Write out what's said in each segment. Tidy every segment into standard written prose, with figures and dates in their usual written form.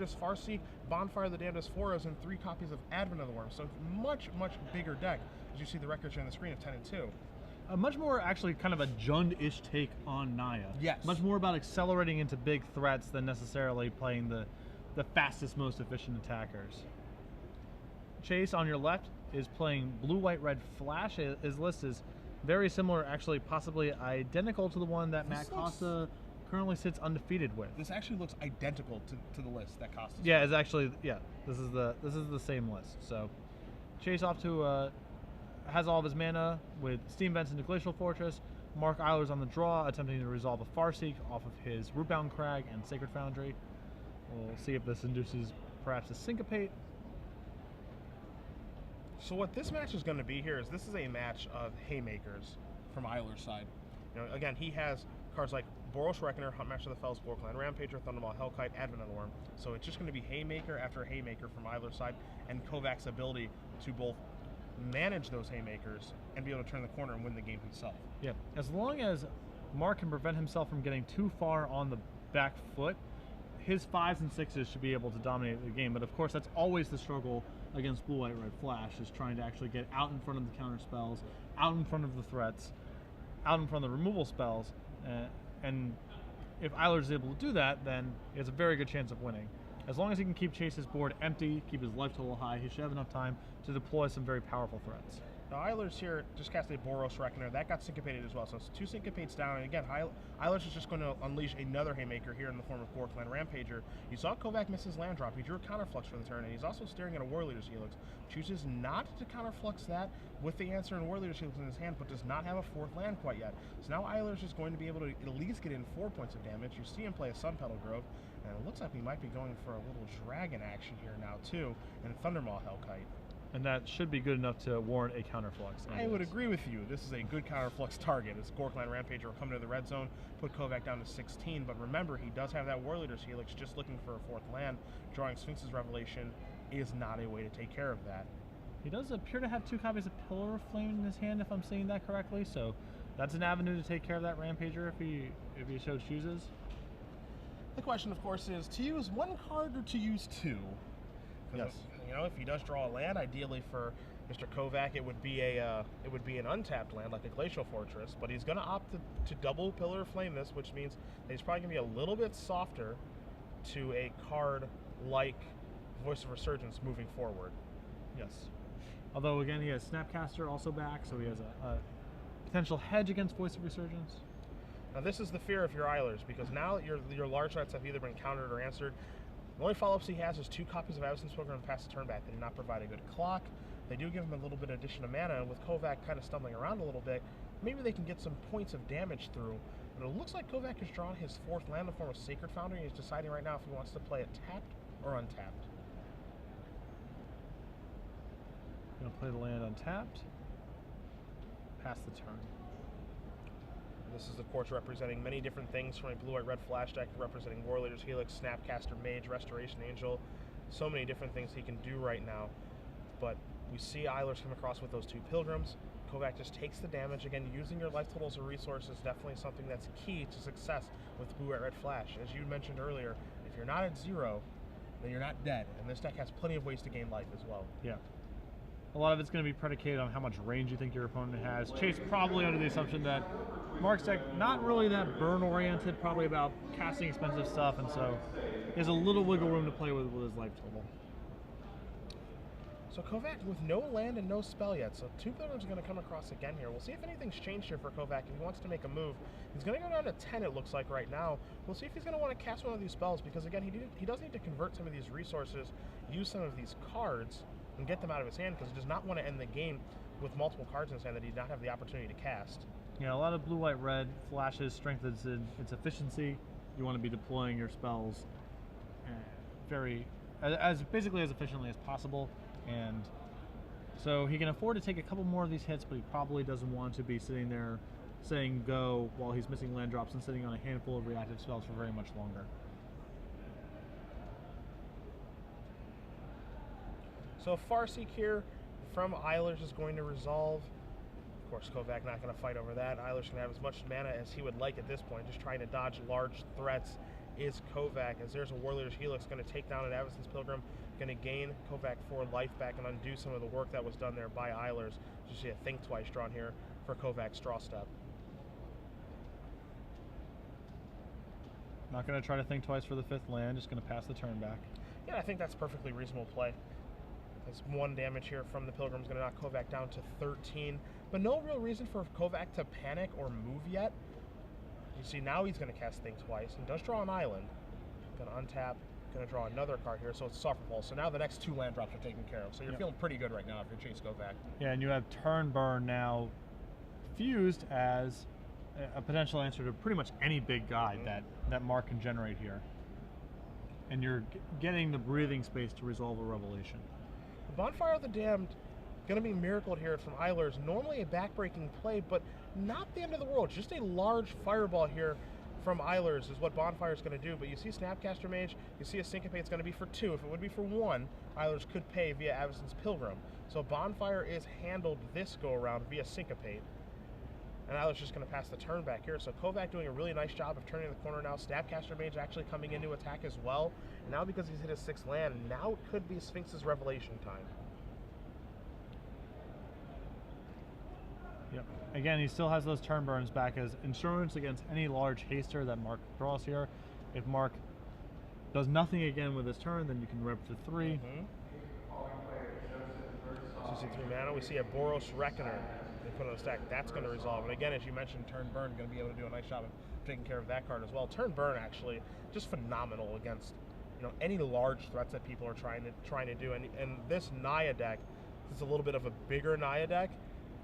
Damnedest Farseek, Bonfire of the Damnedest Foros, and 3 copies of Advent of the Worm. So much bigger deck, as you see the records here on the screen of 10 and 2. A much more actually kind of a Jund-ish take on Naya. Yes. Much more about accelerating into big threats than necessarily playing the fastest, most efficient attackers. Chase on your left is playing Blue, White, Red Flash. His list is very similar, actually possibly identical to the one that Matt Costa currently sits undefeated with. This actually looks identical to the list that Costa. Yeah, it's actually this is the same list. So Chase off to has all of his mana with Steam Vents into Glacial Fortress. Mark Eilers on the draw, attempting to resolve a Farseek off of his Rootbound Crag and Sacred Foundry. We'll see if this induces perhaps a Syncopate. So what this match is going to be here is this is a match of haymakers from Eilers' side. You know, again, he has cards like Boros Reckoner, Huntmaster of the Fells, Gorkland Rampager, Thundermaw, Hellkite, Advent of the Worm. So it's just going to be haymaker after haymaker from Eilers' side, and Kovacs' ability to both manage those haymakers and be able to turn the corner and win the game himself. Yeah, as long as Mark can prevent himself from getting too far on the back foot, his 5s and 6s should be able to dominate the game. But of course, that's always the struggle against Blue, White, Red Flash, is trying to actually get out in front of the counter spells, out in front of the threats, out in front of the removal spells. And if Eilers is able to do that, then he has a very good chance of winning. As long as he can keep Chase's board empty, keep his life total high, he should have enough time to deploy some very powerful threats. Now, Eilers here just cast a Boros Reckoner. That got syncopated as well, so it's 2 syncopates down. And again, Eilers is just going to unleash another haymaker here in the form of Gorkland Rampager. You saw Kovac miss his land drop. He drew a counterflux for the turn, and he's also staring at a War Leader's Helix. Chooses not to counterflux that with the answer in War Leader's Helix in his hand, but does not have a 4th land quite yet. So now Eilers is going to be able to at least get in 4 points of damage. You see him play a Sunpetal Grove, and it looks like we might be going for a little dragon action here now, too, and Thundermaw Hellkite. And that should be good enough to warrant a counterflux. I would agree with you. This is a good counterflux target. As Gorkland Rampager will come to the red zone, put Kovac down to 16. But remember, he does have that War Leader's Helix just looking for a 4th land. Drawing Sphinx's Revelation is not a way to take care of that. He does appear to have 2 copies of Pillar of Flame in his hand, if I'm saying that correctly. So that's an avenue to take care of that Rampager if he so chooses. The question, of course, is to use 1 card or to use 2? Yes. You know, if he does draw a land, ideally for Mr. Kovac, it would be an untapped land like a Glacial Fortress. But he's going to opt to double Pillar of Flame this, which means that he's probably going to be a little bit softer to a card like Voice of Resurgence moving forward. Yes. Although again, he has Snapcaster also back, so he has a potential hedge against Voice of Resurgence. Now this is the fear of your Eilers, because now your large threats have either been countered or answered. The only follow-ups he has is 2 copies of Avacyn's Program to pass the turn back. They do not provide a good clock. They do give him a little bit of addition of mana, and with Kovac kind of stumbling around a little bit, maybe they can get some points of damage through. But it looks like Kovac has drawn his 4th land in the form of Sacred Foundry, and he's deciding right now if he wants to play it tapped or untapped. Gonna play the land untapped. Pass the turn. This is, of course, representing many different things from a Blue-White Red Flash deck, representing War Leader's Helix, Snapcaster Mage, Restoration Angel. So many different things he can do right now. But we see Eilers come across with those 2 Pilgrims. Kovac just takes the damage. Again, using your life total as a resource is definitely something that's key to success with Blue-White Red Flash. As you mentioned earlier, if you're not at 0, then you're not dead. And this deck has plenty of ways to gain life as well. Yeah. A lot of it's going to be predicated on how much range you think your opponent has. Chase probably under the assumption that Mark's deck not really that burn-oriented, probably about casting expensive stuff, and so he has a little wiggle room to play with his life total. So Kovac with no land and no spell yet, so 2 Pilgrims are going to come across again here. We'll see if anything's changed here for Kovac. If he wants to make a move, he's going to go down to 10, it looks like right now. We'll see if he's going to want to cast one of these spells, because again, he does need to convert some of these resources, use some of these cards, and get them out of his hand, because he does not want to end the game with multiple cards in his hand that he did not have the opportunity to cast. Yeah, a lot of Blue, White, Red Flashes strengthens its efficiency. You want to be deploying your spells basically as efficiently as possible, and so he can afford to take a couple more of these hits, but he probably doesn't want to be sitting there saying go while he's missing land drops and sitting on a handful of reactive spells for very much longer. So Farseek here from Eilers is going to resolve. Of course, Kovac not going to fight over that. Eilers can have as much mana as he would like at this point, just trying to dodge large threats is Kovac, as there's a Warriors Helix going to take down an Avacyn's Pilgrim, going to gain Kovac 4 life back and undo some of the work that was done there by Eilers. You see a Think Twice drawn here for Kovac's draw step. Not going to try to think twice for the 5th land, just going to pass the turn back. Yeah, I think that's a perfectly reasonable play. That's 1 damage here from the Pilgrim's going to knock Kovac down to 13. But no real reason for Kovac to panic or move yet. You see, now he's going to cast Think Twice and does draw an island. Going to untap, going to draw another card here, so it's Suffer Fall. So now the next 2 land drops are taken care of. So you're feeling pretty good right now if you're Chase Kovac. Yeah, and you have Turn Burn now fused as a potential answer to pretty much any big guide that Mark can generate here. And you're getting the breathing space to resolve a Revelation. Bonfire of the Damned going to be miracled here from Eilers. Normally a backbreaking play, but not the end of the world. Just a large fireball here from Eilers is what Bonfire is going to do. But you see Snapcaster Mage, you see a Syncopate, it's going to be for 2. If it would be for 1, Eilers could pay via Avacyn's Pilgrim. So Bonfire is handled this go around via Syncopate. And Eilers just going to pass the turn back here. So Kovac doing a really nice job of turning the corner now. Snapcaster Mage actually coming into attack as well. And now because he's hit his 6th land, now it could be Sphinx's Revelation time. Yep. Again, he still has those turn burns back as insurance against any large haster that Mark draws here. If Mark does nothing again with his turn, then you can rep to 3. So you see 3 mana. We see a Boros Reckoner. They put on a stack. That's going to resolve. And again, as you mentioned, Turn Burn going to be able to do a nice job of taking care of that card as well. Turn Burn actually just phenomenal against any large threats that people are trying to do. And this Naya deck is a little bit of a bigger Naya deck.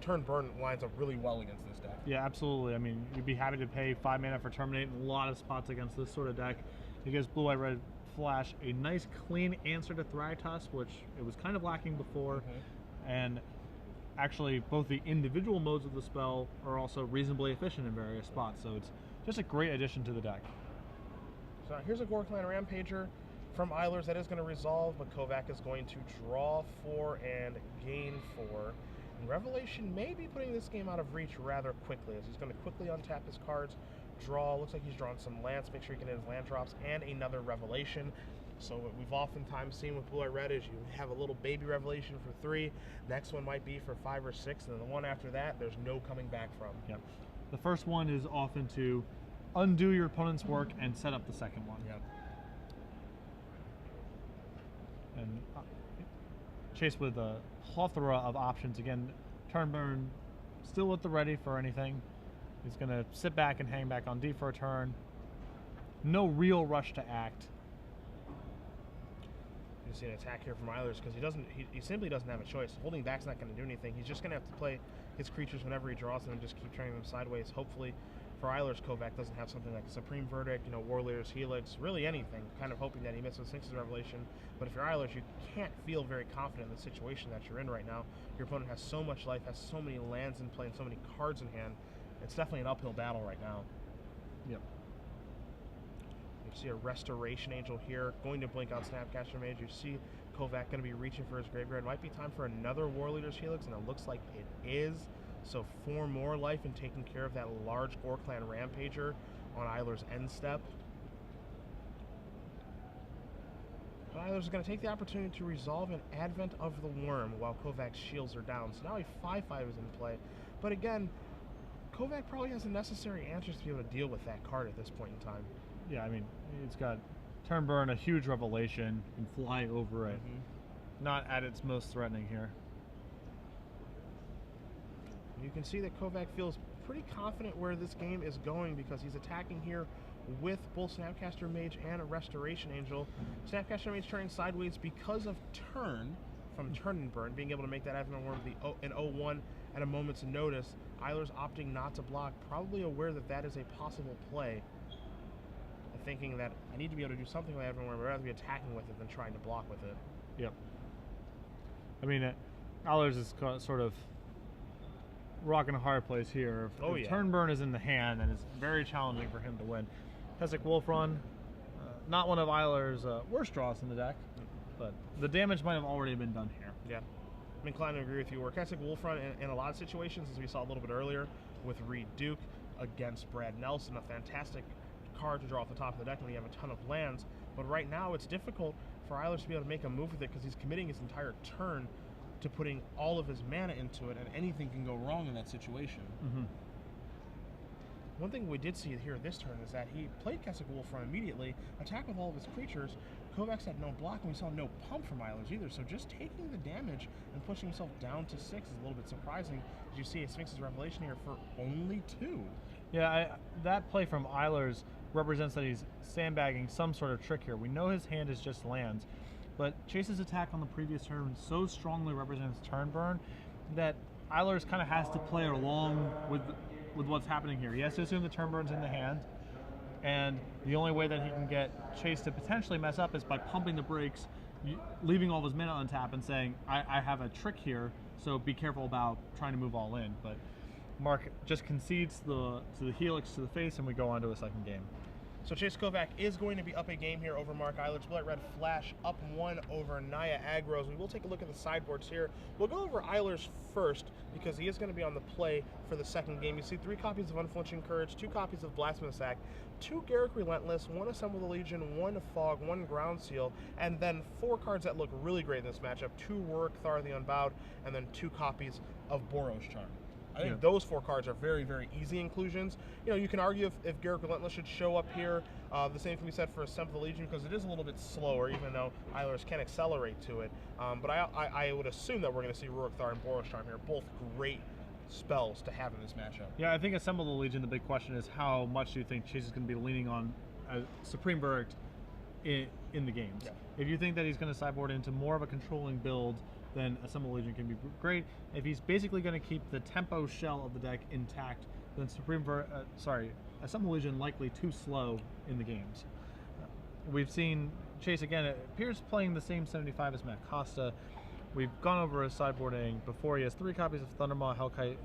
Turn Burn lines up really well against this deck. Yeah, absolutely. I mean, you'd be happy to pay 5 mana for Terminate in a lot of spots against this sort of deck. It gives Blue White Red Flash a nice clean answer to Thragtusk, which it was kind of lacking before. And actually, both the individual modes of the spell are also reasonably efficient in various spots. So it's just a great addition to the deck. So here's a Gorkland Rampager from Eilers that is going to resolve, but Kovac is going to draw 4 and gain 4. And Revelation may be putting this game out of reach rather quickly, as he's going to quickly untap his cards, draw. Looks like he's drawn some lands, make sure he can hit his land drops, and another Revelation. So what we've oftentimes seen with Blue White Red is you have a little baby Revelation for 3, next one might be for 5 or 6, and then the one after that, there's no coming back from. Yep. The first one is often to undo your opponent's work and set up the second one. Yep. And Chase with a plethora of options. Again, Turn Burn still at the ready for anything. He's going to sit back and hang back on D for a turn. No real rush to act. You see an attack here from Eilers because he simply doesn't have a choice. Holding back's not going to do anything. He's just going to have to play his creatures whenever he draws them and just keep turning them sideways. Hopefully for Eilers, Kovac doesn't have something like a Supreme Verdict, Warriors Helix, really anything, kind of hoping that he misses Sphinx's Revelation. But if you're Eilers, you can't feel very confident in the situation that you're in right now. Your opponent has so much life, has so many lands in play, and so many cards in hand. It's definitely an uphill battle right now. Yep. You see a Restoration Angel here, going to blink out Snapcaster Mage. You see Kovac going to be reaching for his graveyard. Might be time for another Warleader's Helix, and it looks like it is. So 4 more life and taking care of that large Gorkland Rampager on Eilers' end step. But Eilers is going to take the opportunity to resolve an Advent of the Worm while Kovac's shields are down. So now a 5/5 is in play. But again, Kovac probably has the necessary answers to be able to deal with that card at this point in time. Yeah, I mean, it's got Turn Burn, a huge Revelation, and fly over it. Not at its most threatening here. You can see that Kovac feels pretty confident where this game is going because he's attacking here with both Snapcaster Mage and a Restoration Angel. Snapcaster Mage turning sideways because of turn from Turn and Burn, being able to make that Advent Worm an 0-1 at a moment's notice. Eilers opting not to block, probably aware that that is a possible play. And thinking that I need to be able to do something with Advent Worm, but I'd rather be attacking with it than trying to block with it. Yep. I mean, Eilers is sort of rocking a hard place here. If Turn Burn is in the hand, then it's very challenging for him to win. Kessig Wolf Run, not one of Eilers' worst draws in the deck, but the damage might have already been done here. Yeah, I'm inclined to agree with you. Where Kessig Wolf Run, in a lot of situations, as we saw a little bit earlier with Reed Duke against Brad Nelson, a fantastic card to draw off the top of the deck when you have a ton of lands. But right now, it's difficult for Eilers to be able to make a move with it because he's committing his entire turn to putting all of his mana into it, and anything can go wrong in that situation. One thing we did see here this turn is that he played Kessig Wolfrun immediately, attacked with all of his creatures. Kovacs had no block, and we saw no pump from Eilers either, so just taking the damage and pushing himself down to 6 is a little bit surprising. Did you see a Sphinx's Revelation here for only 2? Yeah, that play from Eilers represents that he's sandbagging some sort of trick here. We know his hand is just lands, but Chase's attack on the previous turn so strongly represents turn burn that Eilers kind of has to play along with what's happening here. He has to assume the turn burn's in the hand, and the only way that he can get Chase to potentially mess up is by pumping the brakes, leaving all of his mana untap and saying, I have a trick here, so be careful about trying to move all in. But Mark just concedes to the helix to the face, and we go on to a second game. So Chase Kovac is going to be up a game here over Mark Eilers. Blood Red Flash up 1 over Naya Agros. We will take a look at the sideboards here. We'll go over Eilers first because he is going to be on the play for the second game. You see 3 copies of Unflinching Courage, 2 copies of Blasphemous Act, 2 Garruk Relentless, 1 Assemble the Legion, 1 Fog, 1 Ground Seal, and then 4 cards that look really great in this matchup. 2 Rurik Thar the Unbowed, and then 2 copies of Boros Charm. I think those 4 cards are very, very easy inclusions. You know, you can argue if Garruk Relentless should show up here. The same can be said for Assemble the Legion because it is a little bit slower, even though Eilers can accelerate to it. But I would assume that we're going to see Rurik Thar and Boros Charm here, both great spells to have in this matchup. Yeah, I think Assemble the Legion, the big question is how much do you think Chase is going to be leaning on Supreme Verdict in the games? Yeah. If you think that he's going to sideboard into more of a controlling build, then Assemble Legion can be great. If he's basically going to keep the tempo shell of the deck intact, then Assemble Legion likely too slow in the games. We've seen Chase again. It appears playing the same 75 as Matt Costa. We've gone over his sideboarding before. He has 3 copies of Thundermaw Hellkite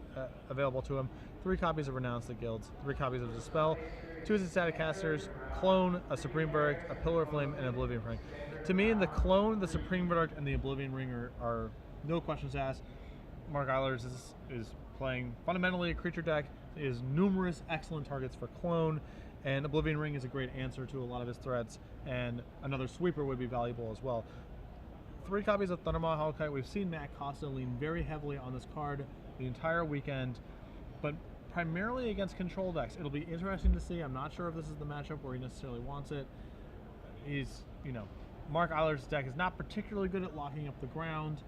available to him, 3 copies of Renounce the Guilds, 3 copies of Dispel, 2 of his static casters, Clone, a Supreme Verdict, a Pillar of Flame, and an Oblivion Ring. To me, the Clone, the Supreme Verdict, and the Oblivion Ring are no questions asked. Mark Eilers is playing fundamentally a creature deck. He has numerous excellent targets for Clone, and Oblivion Ring is a great answer to a lot of his threats, and another sweeper would be valuable as well. 3 copies of Thundermaw Hellkite. We've seen Matt Costa lean very heavily on this card the entire weekend, but primarily against control decks. It'll be interesting to see. I'm not sure if this is the matchup where he necessarily wants it. Mark Eilers' deck is not particularly good at locking up the ground.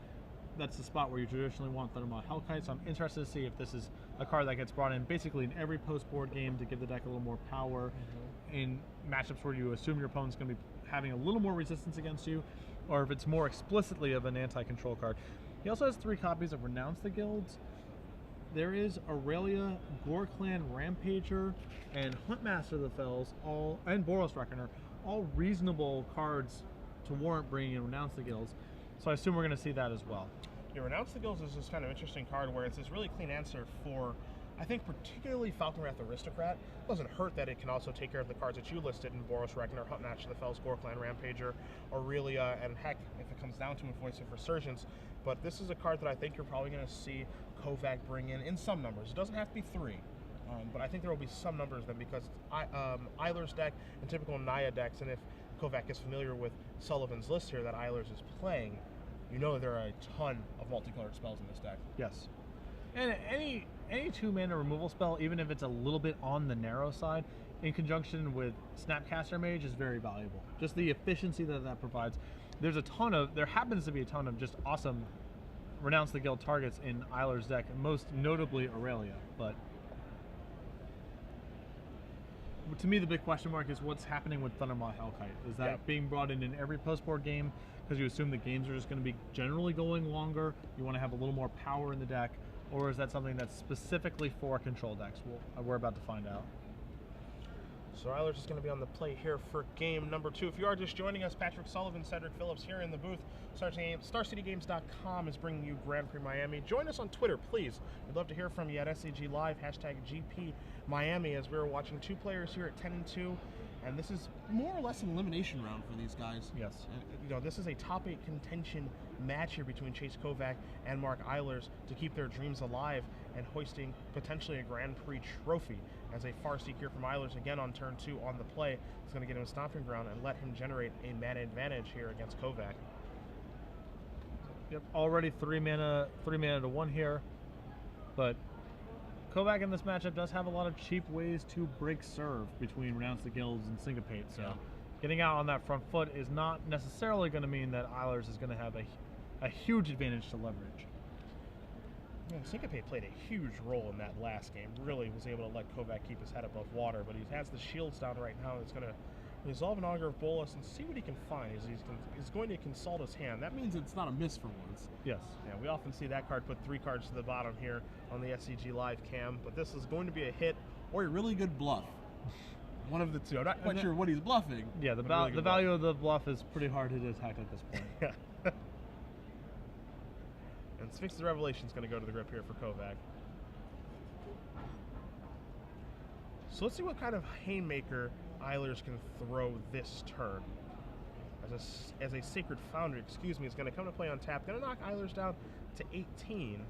That's the spot where you traditionally want Thundermaw Hellkite, so I'm interested to see if this is a card that gets brought in basically in every post-board game to give the deck a little more power in matchups where you assume your opponent's going to be having a little more resistance against you, or if it's more explicitly of an anti-control card. He also has 3 copies of Renounce the Guilds. There is Aurelia, Gore Clan Rampager, and Huntmaster of the Fells, and Boros Reckoner, all reasonable cards to warrant bringing in Renounce the Guilds. So I assume we're going to see that as well. Yeah, Renounce the Guilds is this kind of interesting card where it's this really clean answer for, I think, particularly Falconwrath Aristocrat. It doesn't hurt that it can also take care of the cards that you listed in Boros Reckoner, Huntmaster of the Fells, Gore Clan Rampager, Aurelia, and heck, if it comes down to it, Voice of Resurgence. But this is a card that I think you're probably going to see Kovac bring in some numbers. It doesn't have to be 3. But I think there will be some numbers then because Eilers' deck and typical Naya decks, and if Kovac is familiar with Sullivan's list here that Eilers is playing, you know there are a ton of multicolored spells in this deck. Yes. And any 2-mana removal spell, even if it's a little bit on the narrow side, in conjunction with Snapcaster Mage is very valuable. Just the efficiency that provides. There happens to be a ton of just awesome Renounce the Guild targets in Eilers' deck, most notably Aurelia, but to me, the big question mark is what's happening with Thundermaw Hellkite. Is that being brought in every post-board game because you assume the games are just going to be generally going longer, you want to have a little more power in the deck, or is that something that's specifically for control decks? We're about to find out. So Eilers is going to be on the play here for game number 2. If you are just joining us, Patrick Sullivan, Cedric Phillips here in the booth. StarCityGames.com is bringing you Grand Prix Miami. Join us on Twitter, please. We'd love to hear from you at SCG Live, #GP Miami, as we're watching 2 players here at 10-2. And this is more or less an elimination round for these guys. Yes. And, this is a top 8 contention match here between Chase Kovac and Mark Eilers to keep their dreams alive and hoisting potentially a Grand Prix trophy as a far seek here from Eilers again on turn 2 on the play. It's going to get him a stomping ground and let him generate a mana advantage here against Kovac. Yep, already 3 mana to 1 here, but Kovac in this matchup does have a lot of cheap ways to break serve between Renounce the Guilds and Syncopate, so getting out on that front foot is not necessarily going to mean that Eilers is going to have a huge advantage to leverage. And Syncopate played a huge role in that last game. Really was able to let Kovac keep his head above water, but he has the shields down right now. It's going to resolve an Augur of Bolas and see what he can find. He's going to consult his hand. That means it's not a miss for once. Yes. Yeah, we often see that card put 3 cards to the bottom here on the SCG Live cam, but this is going to be a hit or a really good bluff. One of the two. I'm not quite sure what he's bluffing. Yeah, the value of the bluff is pretty hard to detect at this point. Yeah. And Sphinx of the Revelation is going to go to the grip here for Kovac. So let's see what kind of haymaker Eilers can throw this turn. As a Sacred Foundry, excuse me, is going to come to play on tap. Going to knock Eilers down to 18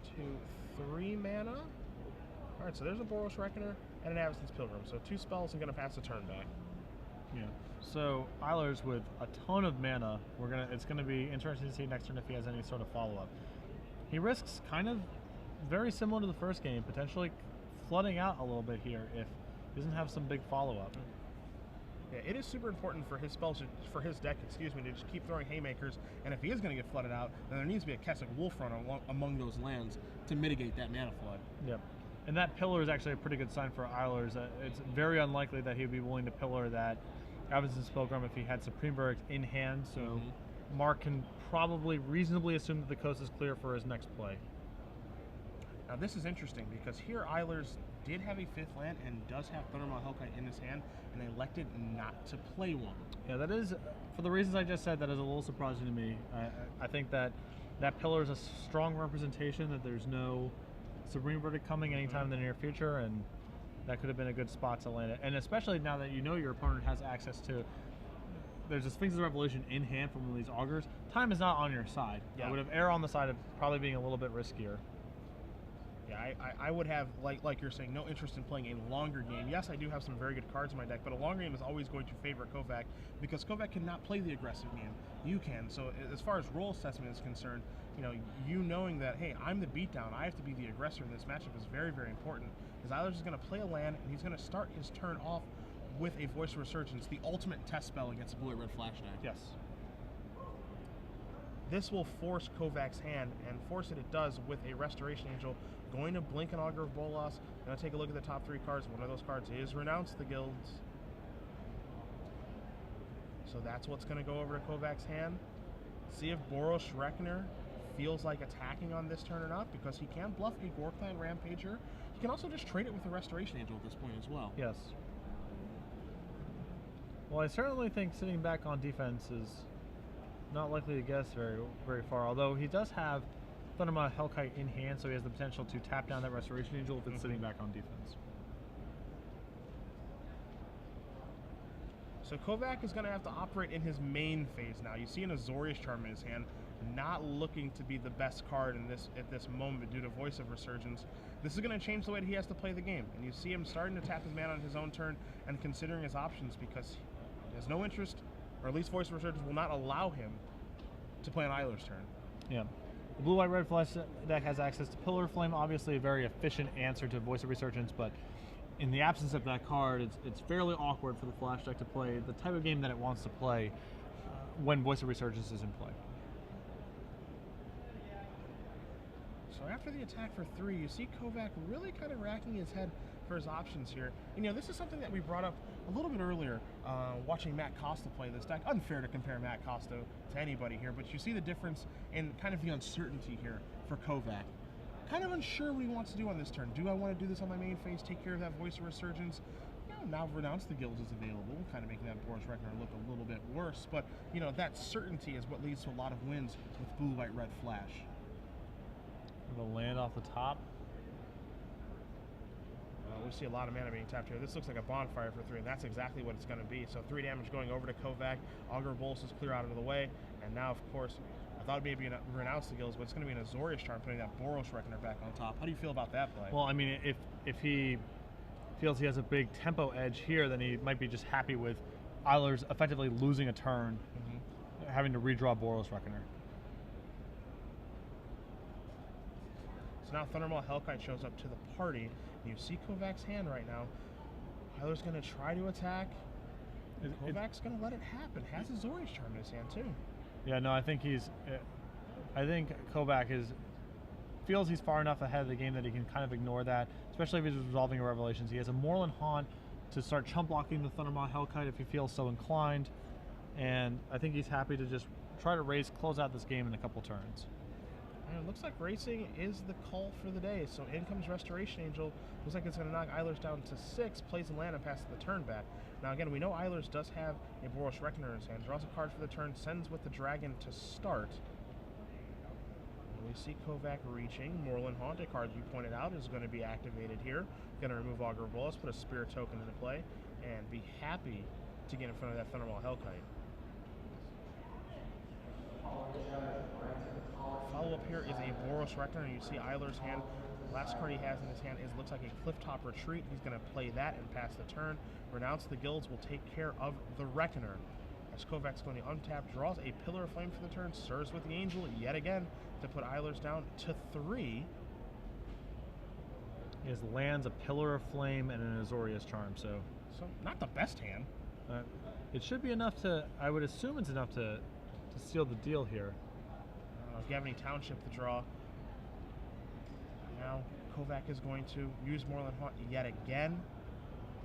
to 3 mana. All right, so there's a Boros Reckoner and an Avacyn's Pilgrim. So 2 spells and going to pass the turn back. Yeah. So Eilers with a ton of mana, it's gonna be interesting to see next turn if he has any sort of follow-up. He risks kind of very similar to the first game, potentially flooding out a little bit here if he doesn't have some big follow-up. Yeah, it is super important for his spells, for his deck, excuse me, to just keep throwing haymakers. And if he is going to get flooded out, then there needs to be a Kessig Wolf run among those lands to mitigate that mana flood. Yep. And that pillar is actually a pretty good sign for Eilers. It's very unlikely that he'd be willing to pillar that Avacyn's Pilgrim if he had Supreme Verdict in hand, so Mark can probably reasonably assume that the coast is clear for his next play. Now this is interesting because here Eilers did have a 5th land and does have Thundermaw Hellkite in his hand and elected not to play one. Yeah, that is, for the reasons I just said, that is a little surprising to me. I think that pillar is a strong representation that there's no Supreme Verdict coming anytime in the near future, and that could have been a good spot to land it. And especially now that you know your opponent has access to, there's a Sphinx of the Revelation in hand from one of these Augurs, time is not on your side. Yeah. I would have erred on the side of probably being a little bit riskier. Yeah, I would have, like you're saying, no interest in playing a longer game. Yes, I do have some very good cards in my deck, but a longer game is always going to favor Kovac because Kovac cannot play the aggressive game. You can. So as far as role assessment is concerned, you knowing that, hey, I'm the beatdown, I have to be the aggressor in this matchup is very, very important. Because Eilers is going to play a land, and he's going to start his turn off with a Voice of Resurgence, the ultimate test spell against a Blue-Red Flash deck. Yes. This will force Kovac's hand, and force it does with a Restoration Angel. Going to blink an Augur of Bolas. Going to take a look at the top 3 cards. One of those cards is Renounce the Guilds. So that's what's going to go over to Kovac's hand. See if Boros Reckoner feels like attacking on this turn or not, because he can bluff a Gorkland Rampager. He can also just trade it with a Restoration Angel at this point as well. Yes. Well, I certainly think sitting back on defense is not likely to guess very, very far, although he does have Thundermaw Hellkite in hand, so he has the potential to tap down that Restoration Angel if it's sitting back on defense. So Kovac is going to have to operate in his main phase now. You see an Azorius Charm in his hand, not looking to be the best card at this moment due to Voice of Resurgence. This is going to change the way that he has to play the game, and you see him starting to tap his mana on his own turn and considering his options because he has no interest, or at least Voice of Resurgence will not allow him to play on Eilers' turn. Yeah. The blue-white-red flash deck has access to Pillar Flame, obviously a very efficient answer to Voice of Resurgence, but in the absence of that card, it's fairly awkward for the flash deck to play the type of game that it wants to play when Voice of Resurgence is in play. So after the attack for 3, you see Kovac really kind of racking his head for his options here. And, this is something that we brought up a little bit earlier watching Matt Costa play this deck. Unfair to compare Matt Costa to anybody here, but you see the difference in kind of the uncertainty here for Kovac. Kind of unsure what he wants to do on this turn. Do I want to do this on my main phase, take care of that Voice of Resurgence? Now Renounce the Guilds is available, kind of making that Boros Reckoner look a little bit worse, but, that certainty is what leads to a lot of wins with blue, white, red flash. The land off the top. We see a lot of mana being tapped here. This looks like a bonfire for 3, and that's exactly what it's going to be. So 3 damage going over to Kovac. Augur Bolas is clear out of the way, and now, of course, a thought maybe renounce the Gills, but it's going to be an Azorius Charm, putting that Boros Reckoner back on top. How do you feel about that play? Well, I mean, if he feels he has a big tempo edge here, then he might be just happy with Eilers effectively losing a turn, having to redraw Boros Reckoner. So now Thundermaw Hellkite shows up to the party. You see Kovacs' hand right now. Eilers going to try to attack. Kovacs going to let it happen. Has a Azorius Charm in his hand too. Yeah, no, I think Kovac feels he's far enough ahead of the game that he can kind of ignore that, especially if he's resolving Revelations. He has a Moreland Haunt to start chump blocking the Thundermaw Hellkite if he feels so inclined, and I think he's happy to just try to close out this game in a couple turns. And it looks like racing is the call for the day. So in comes Restoration Angel. Looks like it's going to knock Eilers down to 6, plays the land and passes the turn back. Now again, we know Eilers does have a Boros Reckoner in his hand. Draws a card for the turn, sends with the Dragon to start. And we see Kovac reaching. Moreland Haunt, a card you pointed out, is going to be activated here. Going to remove Augur Bolus, put a Spirit Token into play, and be happy to get in front of that Thundermaw Hellkite. Follow-up here is a Boros Reckoner, and you see Eilers' hand. Last card he has in his hand looks like a Clifftop Retreat. He's going to play that and pass the turn. Renounce the Guilds will take care of the Reckoner. As Kovac's going to untap, draws a Pillar of Flame for the turn, serves with the Angel yet again to put Eilers down to 3. He has lands, a Pillar of Flame, and an Azorius Charm, so not the best hand. It should be enough to, I would assume it's enough to seal the deal here. Gavany Township to draw. Now Kovac is going to use Moreland Haunt yet again.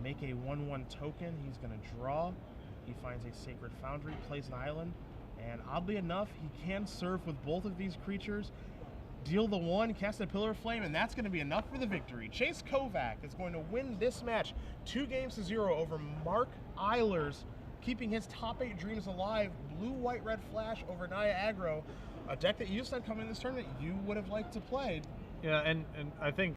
Make a 1/1 token. He's going to draw. He finds a Sacred Foundry, plays an island, and oddly enough, he can serve with both of these creatures. Deal the 1, cast a Pillar of Flame, and that's going to be enough for the victory. Chase Kovac is going to win this match 2-0 over Mark Eilers, keeping his top 8 dreams alive. Blue-White-Red Flash over Naya Aggro, a deck that you said coming in this tournament you would have liked to play. Yeah, and I think